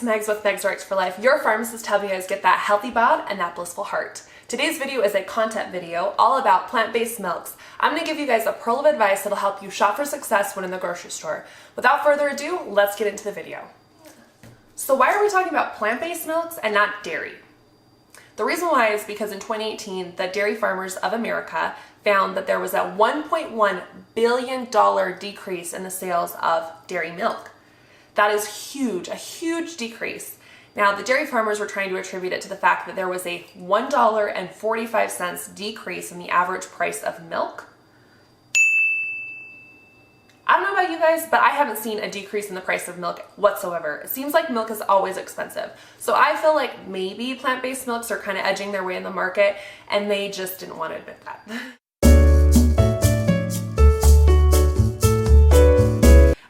it's Megs with Megs Works for Life, your pharmacist helping you guys get that healthy bod and that blissful heart. Today's video is a content video all about plant-based milks. I'm going to give you guys a pearl of advice that'll help you shop for success when in the grocery store. Without further ado, let's get into the video. So why are we talking about plant-based milks and not dairy? The reason why is because in 2018, the Dairy Farmers of America found that there was a $1.1 billion decrease in the sales of dairy milk. That is huge, a huge decrease. Now, the dairy farmers were trying to attribute it to the fact that there was a $1.45 decrease in the average price of milk. I don't know about you guys, but I haven't seen a decrease in the price of milk whatsoever. It seems like milk is always expensive. So I feel like maybe plant-based milks are kind of edging their way in the market and they just didn't want to admit that.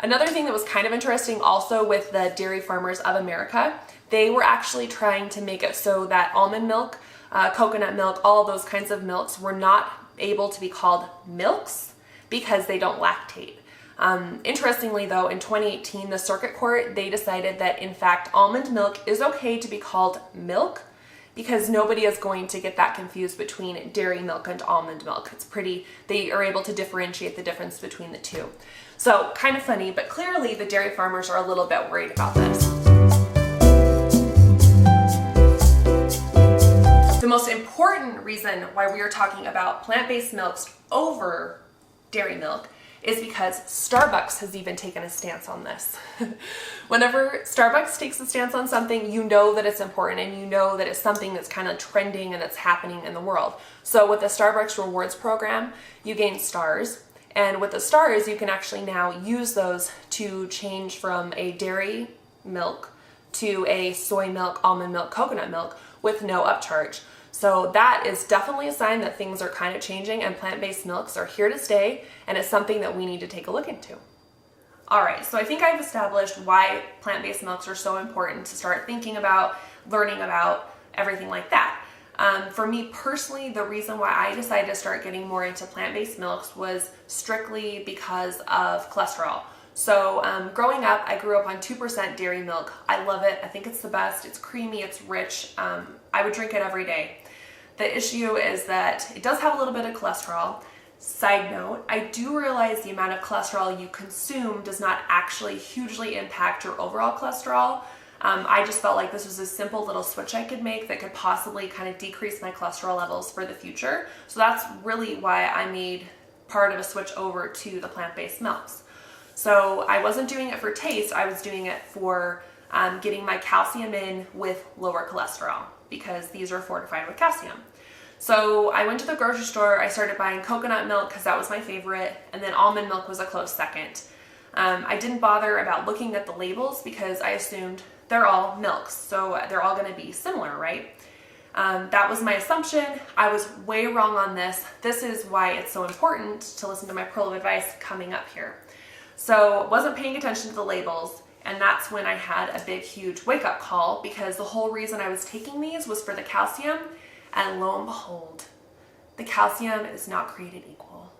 Another thing that was kind of interesting also with the Dairy Farmers of America, they were actually trying to make it so that almond milk, coconut milk, all of those kinds of milks were not able to be called milks because they don't lactate. Interestingly though, in 2018, the circuit court, they decided that in fact almond milk is okay to be called milk because nobody is going to get that confused between dairy milk and almond milk. They are able to differentiate the difference between the two. So kind of funny, but clearly the dairy farmers are a little bit worried about this. The most important reason why we are talking about plant-based milks over dairy milk is because Starbucks has even taken a stance on this. Whenever Starbucks takes a stance on something, you know that it's important and you know that it's something that's kind of trending and that's happening in the world. So with the Starbucks rewards program, you gain stars. And with the stars, you can actually now use those to change from a dairy milk to a soy milk, almond milk, coconut milk with no upcharge. So that is definitely a sign that things are kind of changing and plant-based milks are here to stay, and it's something that we need to take a look into. All right, so I think I've established why plant-based milks are so important to start thinking about, learning about, everything like that. For me personally, the reason why I decided to start getting more into plant-based milks was strictly because of cholesterol. So growing up, I grew up on 2% dairy milk. I love it. I think it's the best. It's creamy, it's rich. I would drink it every day. The issue is that it does have a little bit of cholesterol. Side note, I do realize the amount of cholesterol you consume does not actually hugely impact your overall cholesterol. I just felt like this was a simple little switch I could make that could possibly kind of decrease my cholesterol levels for the future. So that's really why I made part of a switch over to the plant-based milks. So I wasn't doing it for taste, I was doing it for getting my calcium in with lower cholesterol because these are fortified with calcium. So I went to the grocery store, I started buying coconut milk because that was my favorite, and then almond milk was a close second. I didn't bother about looking at the labels because I assumed they're all milks, so they're all going to be similar, right? That was my assumption. I was way wrong on this. This is why it's so important to listen to my pearl of advice coming up here. So wasn't paying attention to the labels, and that's when I had a big, huge wake-up call because the whole reason I was taking these was for the calcium, and lo and behold, the calcium is not created equal.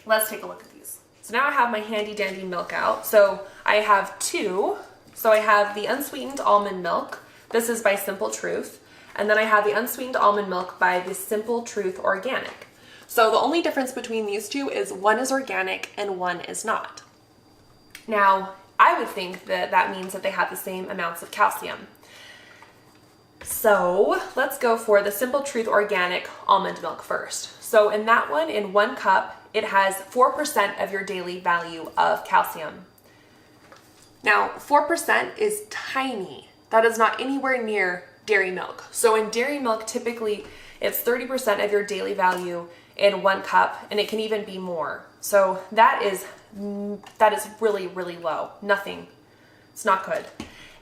Let's take a look at these. So now I have my handy dandy milk out. So I have two. So I have the unsweetened almond milk. This is by Simple Truth. And then I have the unsweetened almond milk by the Simple Truth Organic. So the only difference between these two is one is organic and one is not. Now, I would think that that means that they have the same amounts of calcium. So let's go for the Simple Truth Organic almond milk first. So in that one, in 1 cup, it has 4% of your daily value of calcium. Now, 4% is tiny. That is not anywhere near dairy milk. So in dairy milk, typically it's 30% of your daily value in 1 cup, and it can even be more. So that is really, really low. Nothing. It's not good.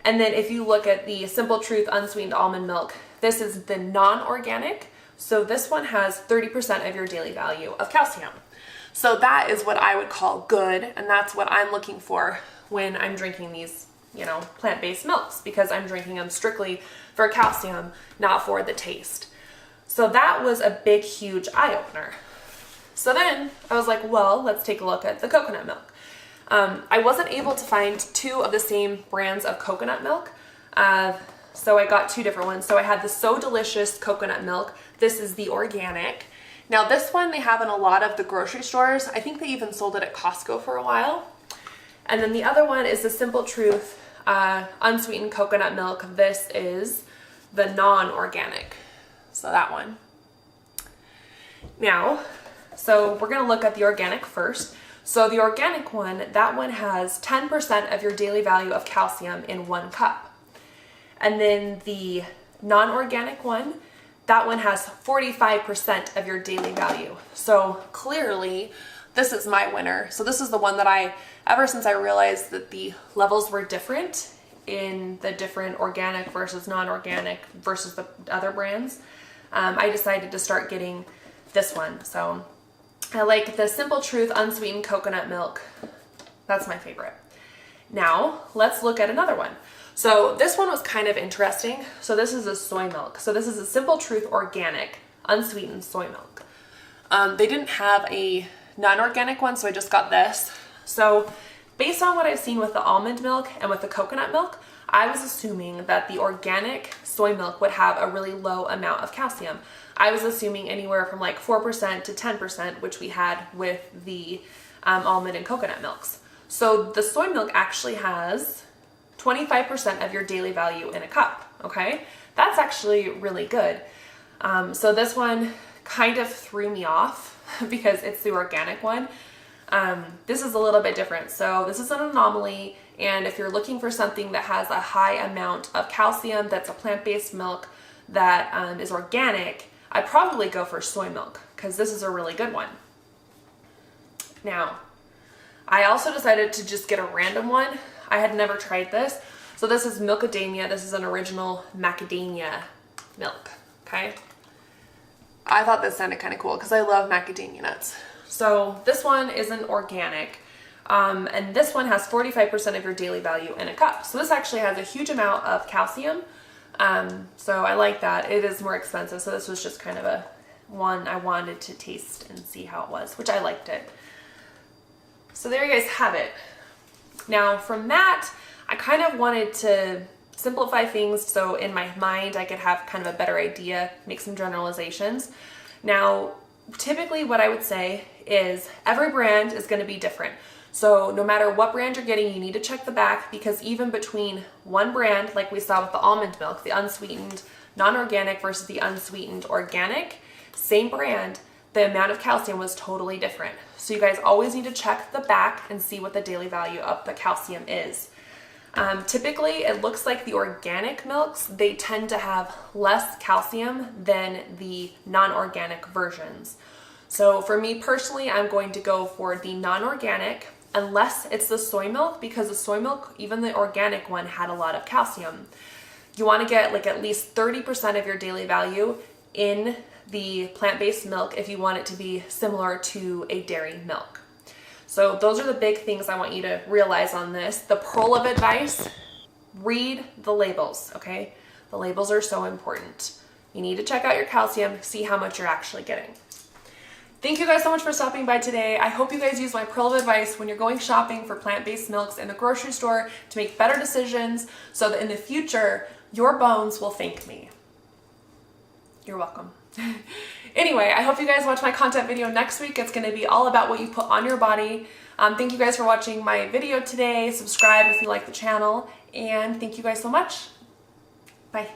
And then if you look at the Simple Truth unsweetened almond milk, this is the non-organic. So this one has 30% of your daily value of calcium. So that is what I would call good, and that's what I'm looking for when I'm drinking these, plant-based milks, because I'm drinking them strictly for calcium, not for the taste. So that was a big, huge eye-opener. So then I was like, well, let's take a look at the coconut milk. I wasn't able to find two of the same brands of coconut milk. So I got two different ones. So I had the So Delicious coconut milk. This is the organic. Now this one they have in a lot of the grocery stores. I think they even sold it at Costco for a while. And then the other one is the Simple Truth unsweetened coconut milk. This is the non-organic. So that one. Now, so we're gonna look at the organic first. So the organic one, that one has 10% of your daily value of calcium in 1 cup. And then the non-organic one, that one has 45% of your daily value. So clearly, this is my winner. So this is the one that ever since I realized that the levels were different in the different organic versus non-organic versus the other brands, I decided to start getting this one. So I like the Simple Truth unsweetened coconut milk. That's my favorite. Now let's look at another one. So this one was kind of interesting. So this is a soy milk. So this is a Simple Truth organic unsweetened soy milk. They didn't have a non-organic one, so I just got this. So based on what I've seen with the almond milk and with the coconut milk, I was assuming that the organic soy milk would have a really low amount of calcium. I was assuming anywhere from like 4% to 10%, which we had with the almond and coconut milks. So the soy milk actually has 25% of your daily value in a cup, okay? That's actually really good. So this one kind of threw me off because it's the organic one. This is a little bit different. So this is an anomaly, and if you're looking for something that has a high amount of calcium, that's a plant-based milk that is organic, I'd probably go for soy milk because this is a really good one. Now, I also decided to just get a random one. I had never tried this. So this is Milkadamia. This is an original macadamia milk, okay? I thought this sounded kind of cool because I love macadamia nuts. So this one isn't organic, and this one has 45% of your daily value in a cup. So this actually has a huge amount of calcium. So I like that. It is more expensive, so this was just kind of a one I wanted to taste and see how it was, which I liked it. So there you guys have it. Now from that, I kind of wanted to simplify things so in my mind I could have kind of a better idea, make some generalizations. Now, typically what I would say is every brand is going to be different. So no matter what brand you're getting, you need to check the back, because even between one brand, like we saw with the almond milk, the unsweetened non-organic versus the unsweetened organic, same brand, the amount of calcium was totally different. So you guys always need to check the back and see what the daily value of the calcium is. Typically, it looks like the organic milks, they tend to have less calcium than the non-organic versions. So for me personally, I'm going to go for the non-organic, unless it's the soy milk, because the soy milk, even the organic one, had a lot of calcium. You want to get like at least 30% of your daily value in the plant-based milk if you want it to be similar to a dairy milk. So those are the big things I want you to realize on this. The pearl of advice, read the labels, okay? The labels are so important. You need to check out your calcium, see how much you're actually getting. Thank you guys so much for stopping by today. I hope you guys use my pearl of advice when you're going shopping for plant-based milks in the grocery store to make better decisions so that in the future, your bones will thank me. You're welcome. Anyway, I hope you guys watch my content video next week. It's going to be all about what you put on your body. Thank you guys for watching my video today. Subscribe if you like the channel, and thank you guys so much. Bye.